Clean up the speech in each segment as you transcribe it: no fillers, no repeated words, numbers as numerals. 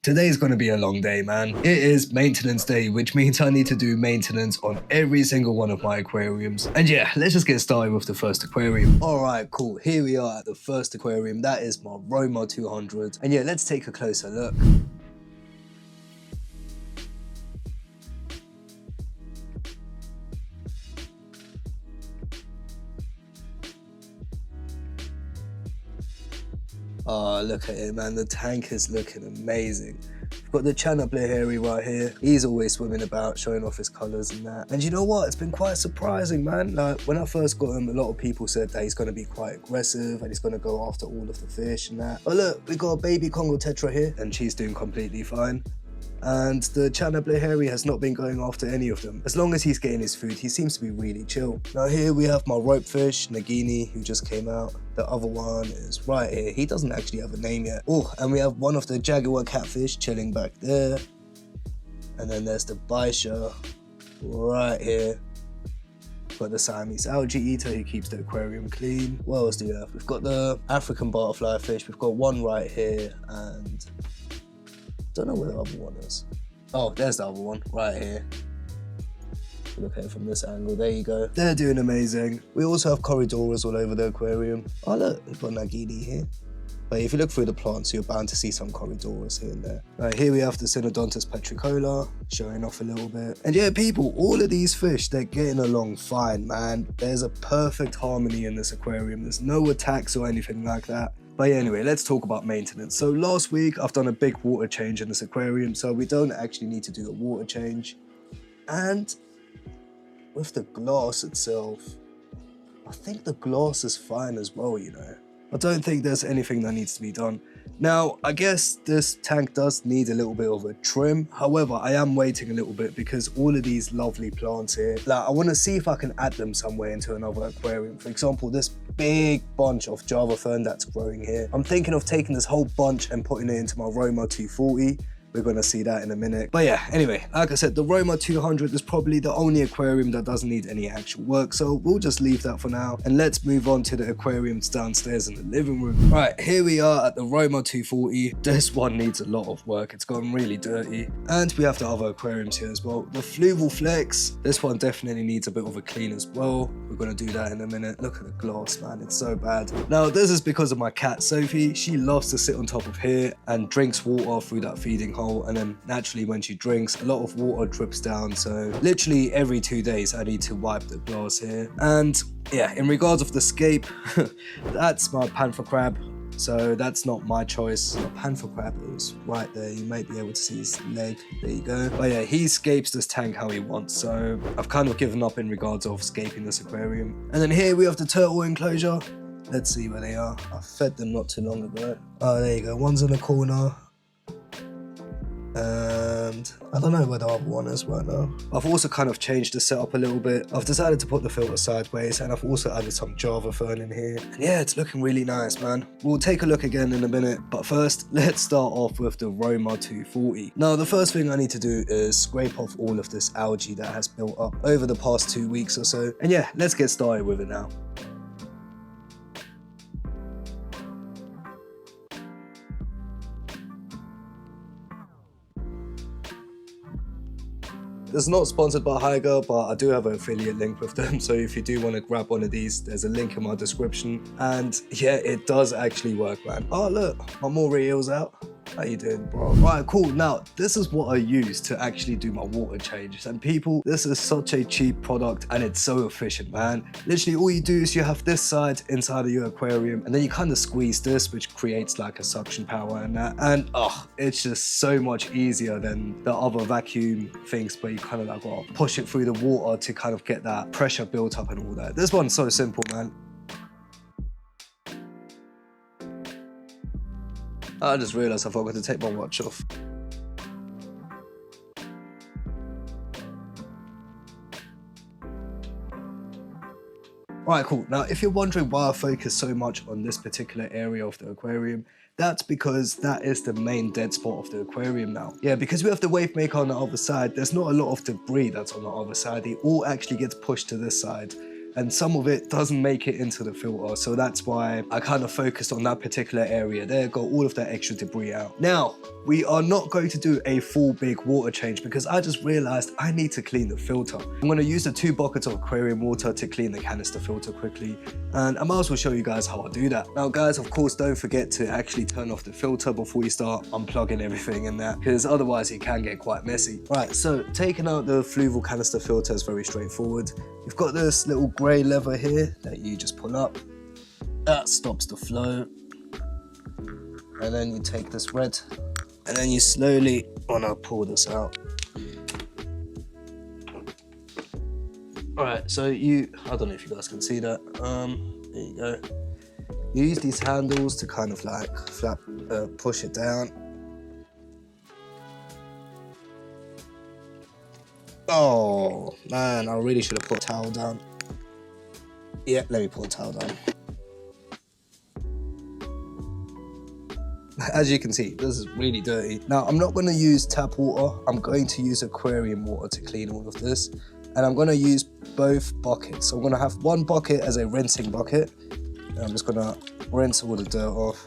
Today's gonna be a long day, man. It is maintenance day, which means I need to do maintenance on every single one of my aquariums. And yeah, let's just get started with the first aquarium. Alright, cool. Here we are at the first aquarium. That is my Roma 200. And yeah, let's take a closer look. Oh, look at it, man. The tank is looking amazing. We've got the Canister right here. He's always swimming about, showing off his colours and that. And you know what? It's been quite surprising, man. Like, when I first got him, a lot of people said that he's going to be quite aggressive and he's going to go after all of the fish and that. But look, we got a baby Congo Tetra here, and she's doing completely fine. And the Canister has not been going after any of them. As long as he's getting his food, he seems to be really chill. Now here we have my rope fish, Nagini, who just came out. The other one is right here. He doesn't actually have a name yet. Oh, and we have one of the Jaguar catfish chilling back there. And then there's the Baisha right here. Got the Siamese algae eater who keeps the aquarium clean. What else do we have? We've got the African butterfly fish. We've got one right here, and don't know where the other one is. Oh, there's the other one right here. Look at it from this angle. There you go. They're doing amazing. We also have corridoras all over the aquarium. Oh look, we've got Nagini here. But if you look through the plants, you're bound to see some corridoras here and there. Right, here we have the Synodontus petricola, showing off a little bit. And yeah, people, all of these fish, they're getting along fine, man. There's a perfect harmony in this aquarium. There's no attacks or anything like that. But yeah, anyway, let's talk about maintenance. So last week, I've done a big water change in this aquarium, so we don't actually need to do a water change. And with the glass itself, I think the glass is fine as well, you know. I don't think there's anything that needs to be done. Now, I guess this tank does need a little bit of a trim. However, I am waiting a little bit because all of these lovely plants here, like, I want to see if I can add them somewhere into another aquarium. For example, this big bunch of Java fern that's growing here. I'm thinking of taking this whole bunch and putting it into my Roma 240. We're going to see that in a minute. But yeah, anyway, like I said, the Roma 200 is probably the only aquarium that doesn't need any actual work, so we'll just leave that for now. And let's move on to the aquariums downstairs in the living room. Right, here we are at the Roma 240. This one needs a lot of work. It's gotten really dirty. And we have the other aquariums here as well. The Fluval Flex, this one definitely needs a bit of a clean as well. We're going to do that in a minute. Look at the glass, man. It's so bad. Now, this is because of my cat, Sophie. She loves to sit on top of here and drinks water through that feeding hole. And then naturally when she drinks, a lot of water drips down, so literally every 2 days I need to wipe the glass here. And yeah, in regards of the scape, that's my panther crab, so that's not my choice. The panther crab is right there. You might be able to see his leg. There you go. But yeah, he scapes this tank how he wants, so I've kind of given up in regards of scaping this aquarium. And then here we have the turtle enclosure. Let's see where they are. I fed them not too long ago. Oh, there you go. One's in the corner. And I don't know where the other one is right now. I've also kind of changed the setup a little bit. I've decided to put the filter sideways, and I've also added some Java fern in here. And yeah, it's looking really nice, man. We'll take a look again in a minute, but first, let's start off with the Roma 240. Now, the first thing I need to do is scrape off all of this algae that has built up over the past 2 weeks or so. And yeah, let's get started with it now. It's not sponsored by Hyga, but I do have an affiliate link with them, so if you do want to grab one of these, there's a link in my description. And yeah, it does actually work, man. Oh look, my Moray eel's out. How you doing, bro? Right, cool. Now, this is what I use to actually do my water changes. And people, this is such a cheap product and it's so efficient, man. Literally, all you do is you have this side inside of your aquarium, and then you kind of squeeze this, which creates like a suction power and that. And oh, it's just so much easier than the other vacuum things where you kind of like gotta push it through the water to kind of get that pressure built up and all that. This one's so simple, man. I just realised I forgot to take my watch off. Right, cool. Now, if you're wondering why I focus so much on this particular area of the aquarium, that's because that is the main dead spot of the aquarium now. Yeah, because we have the wave maker on the other side, there's not a lot of debris that's on the other side. It all actually gets pushed to this side. and some of it doesn't make it into the filter. So that's why I kind of focused on that particular area there, got all of that extra debris out. Now, we are not going to do a full big water change because I just realized I need to clean the filter. I'm going to use the 2 buckets of aquarium water to clean the canister filter quickly, and I might as well show you guys how I do that. Now guys, of course, don't forget to actually turn off the filter before you start unplugging everything in there, because otherwise it can get quite messy. Right, so taking out the Fluval canister filter is very straightforward. You've got this little grey lever here that you just pull up. That stops the flow. And then you take this red, and then you slowly wanna pull this out. Alright, so I don't know if you guys can see that. There you go. You use these handles to kind of like push it down. Oh man, I really should have put a towel down. Yeah, let me put a towel down. As you can see, this is really dirty. Now, I'm not going to use tap water. I'm going to use aquarium water to clean all of this. And I'm going to use both buckets. So I'm going to have one bucket as a rinsing bucket. And I'm just going to rinse all the dirt off.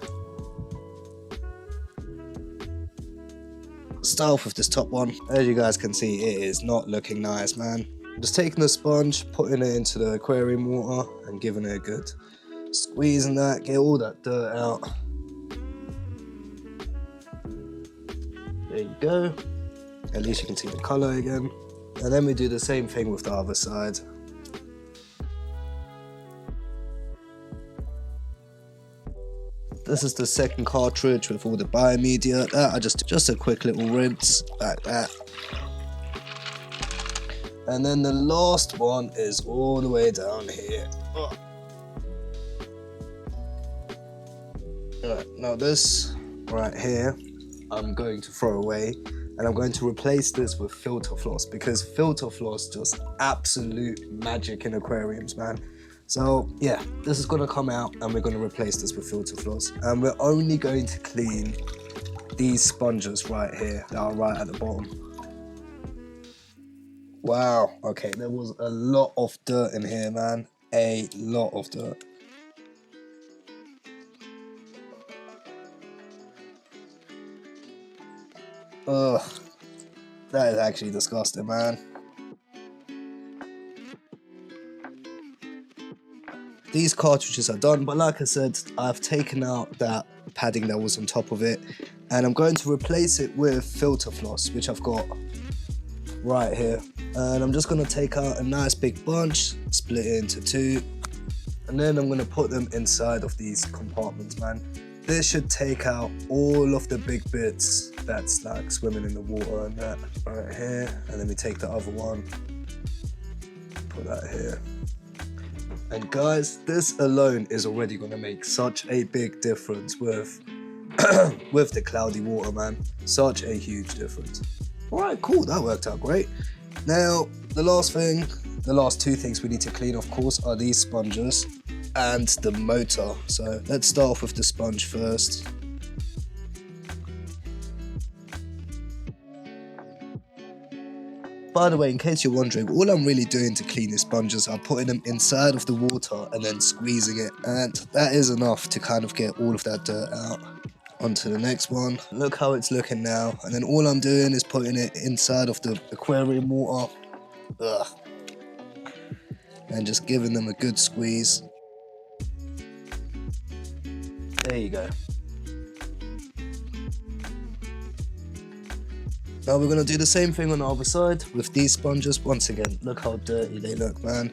Start off with this top one. As you guys can see, it is not looking nice, man. I'm just taking the sponge, putting it into the aquarium water and giving it a good squeeze and that, get all that dirt out. There you go. At least you can see the color again. And then we do the same thing with the other side. This is the second cartridge with all the biomedia. That I just a quick little rinse like that. And then the last one is all the way down here. Oh. Alright, now this right here, I'm going to throw away, and I'm going to replace this with filter floss, because filter floss just absolute magic in aquariums, man. So yeah, this is gonna come out and we're gonna replace this with filter floss. And we're only going to clean these sponges right here that are right at the bottom. Wow, okay, there was a lot of dirt in here, man. A lot of dirt. Ugh, that is actually disgusting, man. These cartridges are done, but like I said, I've taken out that padding that was on top of it, and I'm going to replace it with filter floss, which I've got right here. And I'm just going to take out a nice big bunch, split it into 2, and then I'm going to put them inside of these compartments, man. This should take out all of the big bits that's like swimming in the water and that right here. And then we take the other one, put that here. And guys, this alone is already going to make such a big difference with with the cloudy water, man. Such a huge difference. All right, cool, that worked out great. Now, the last 2 things we need to clean, of course, are these sponges and the motor. So let's start off with the sponge first. By the way, in case you're wondering, all I'm really doing to clean the sponges are putting them inside of the water and then squeezing it. And that is enough to kind of get all of that dirt out. Onto the next one. Look how it's looking now. And then all I'm doing is putting it inside of the aquarium water. Ugh. And just giving them a good squeeze. There you go. Now we're going to do the same thing on the other side with these sponges. Once again, look how dirty they look, man.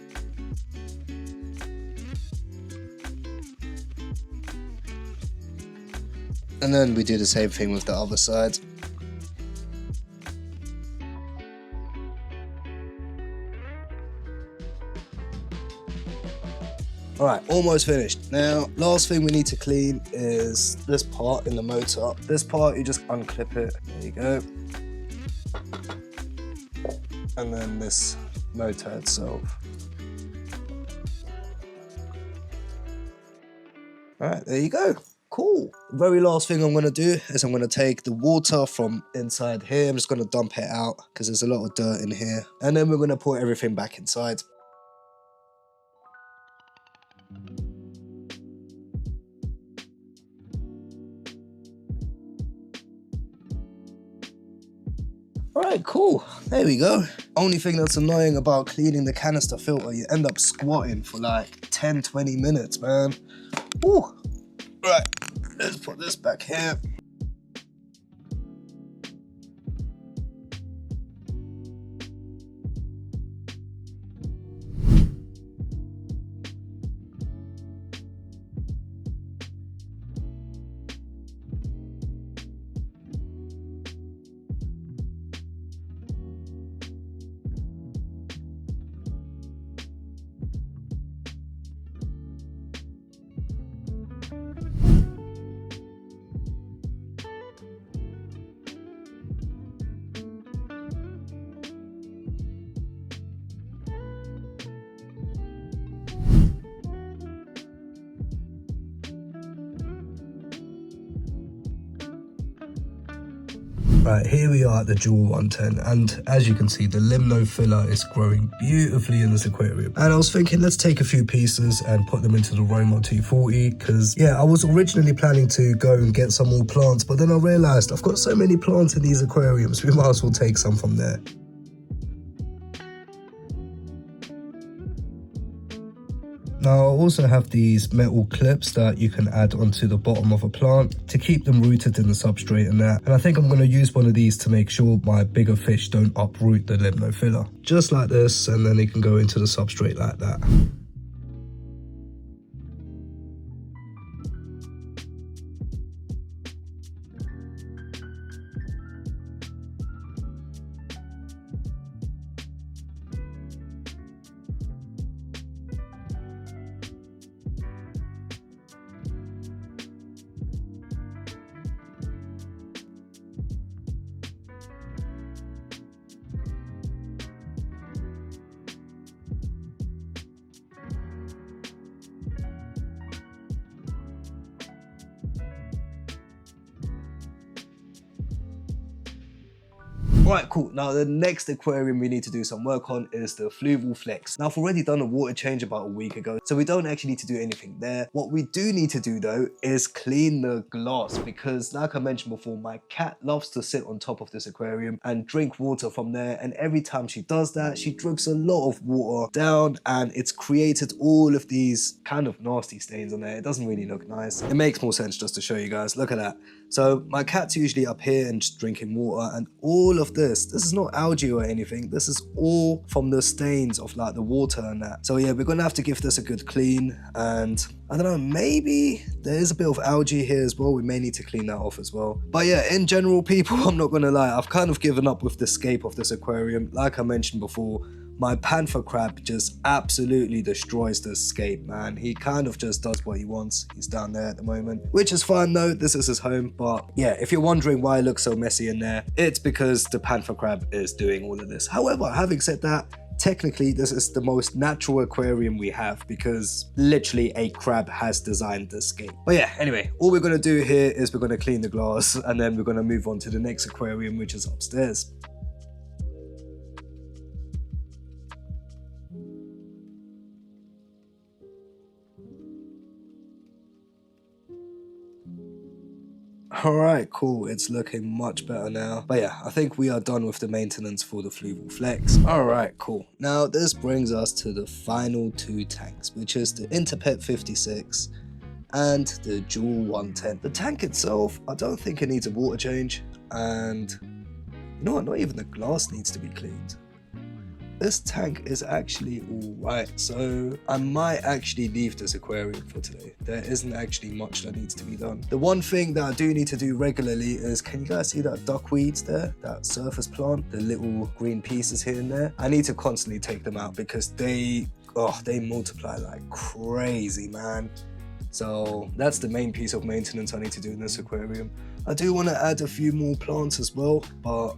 And then we do the same thing with the other side. Alright, almost finished. Now, last thing we need to clean is this part in the motor. This part, you just unclip it. There you go. And then this motor itself. Alright, there you go. Cool. The very last thing I'm going to do is I'm going to take the water from inside here. I'm just going to dump it out because there's a lot of dirt in here. And then we're going to put everything back inside. Alright, cool. There we go. Only thing that's annoying about cleaning the canister filter, you end up squatting for like 10-20 minutes, man. Woo. Right, let's put this back here. Right, here we are at the Juwel 110, and as you can see, the limno filler is growing beautifully in this aquarium. And I was thinking, let's take a few pieces and put them into the Roma 240, because yeah, I was originally planning to go and get some more plants, but then I realized I've got so many plants in these aquariums, we might as well take some from there. Now I also have these metal clips that you can add onto the bottom of a plant to keep them rooted in the substrate and that. And I think I'm going to use one of these to make sure my bigger fish don't uproot the limno filler. Just like this, and then it can go into the substrate like that. Right, cool. Now the next aquarium we need to do some work on is the Fluval Flex. Now I've already done a water change about a week ago, so we don't actually need to do anything there. What we do need to do though is clean the glass, because like I mentioned before, my cat loves to sit on top of this aquarium and drink water from there, and every time she does that, she drinks a lot of water down, and it's created all of these kind of nasty stains on there. It doesn't really look nice. It makes more sense just to show you guys. Look at that. So my cat's usually up here and just drinking water, and all of this is not algae or anything. This is all from the stains of like the water and that. So yeah, we're gonna have to give this a good clean, and I don't know, maybe there is a bit of algae here as well. We may need to clean that off as well. But yeah, in general, people, I'm not gonna lie, I've kind of given up with the scape of this aquarium. Like I mentioned before, my panther crab just absolutely destroys the scape, man. He kind of just does what he wants. He's down there at the moment, which is fine though. This is his home. But yeah, if you're wondering why it looks so messy in there, it's because the panther crab is doing all of this. However, having said that, technically this is the most natural aquarium we have, because literally a crab has designed the scape. But yeah, anyway, all we're gonna do here is we're gonna clean the glass, and then we're gonna move on to the next aquarium, which is upstairs. Alright, cool, it's looking much better now. But yeah, I think we are done with the maintenance for the Fluval Flex. Alright, cool. Now this brings us to the final two tanks, which is the Interpet 56 and the Juwel 110. The tank itself, I don't think it needs a water change, and you know what, not even the glass needs to be cleaned. This tank is actually alright, so I might actually leave this aquarium for today. There isn't actually much that needs to be done. The one thing that I do need to do regularly is, can you guys see that duckweeds there? That surface plant, the little green pieces here and there? I need to constantly take them out because they multiply like crazy, man. So that's the main piece of maintenance I need to do in this aquarium. I do want to add a few more plants as well, but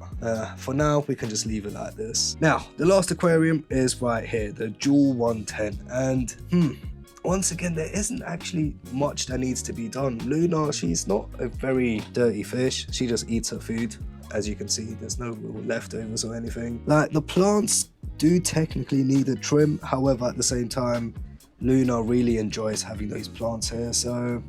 for now we can just leave it like this. Now the last aquarium is right here, the Juwel 110, and once again, there isn't actually much that needs to be done. Luna, she's not a very dirty fish. She just eats her food. As you can see, there's no real leftovers or anything. Like, the plants do technically need a trim. However, at the same time, Luna really enjoys having those plants here, so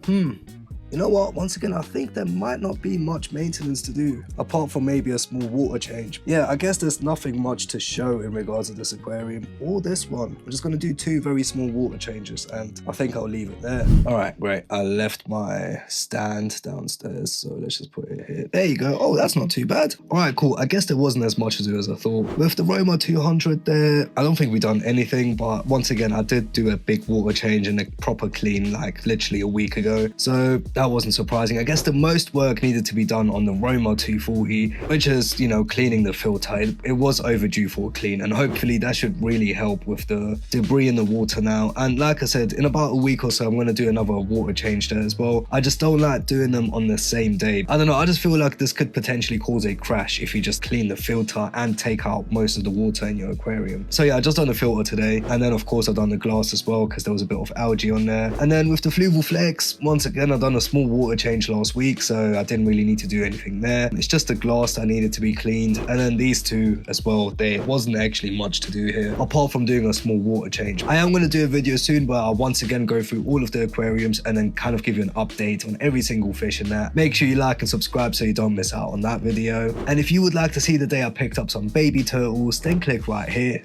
you know what, once again, I think there might not be much maintenance to do, apart from maybe a small water change. Yeah, I guess there's nothing much to show in regards to this aquarium or this one. I'm just going to do 2 very small water changes, and I think I'll leave it there. All right, great. I left my stand downstairs, so let's just put it here. There you go. Oh, that's not too bad. All right, cool. I guess there wasn't as much to do as I thought. With the Roma 200 there, I don't think we've done anything, but once again, I did do a big water change and a proper clean, like literally a week ago. So that wasn't surprising. I guess the most work needed to be done on the Roma 240, which is, you know, cleaning the filter. It was overdue for a clean, and hopefully that should really help with the debris in the water now. And like I said, in about a week or so, I'm going to do another water change there as well. I just don't like doing them on the same day. I don't know, I just feel like this could potentially cause a crash if you just clean the filter and take out most of the water in your aquarium. So yeah, I just done the filter today, and then of course I've done the glass as well because there was a bit of algae on there. And then with the Fluval Flex, once again, I've done a small water change last week, so I didn't really need to do anything there. It's just the glass that needed to be cleaned, and then these two as well. There wasn't actually much to do here apart from doing a small water change. I am going to do a video soon where I'll once again go through all of the aquariums and then kind of give you an update on every single fish in that. Make sure you like and subscribe so you don't miss out on that video. And if you would like to see the day I picked up some baby turtles, then click right here.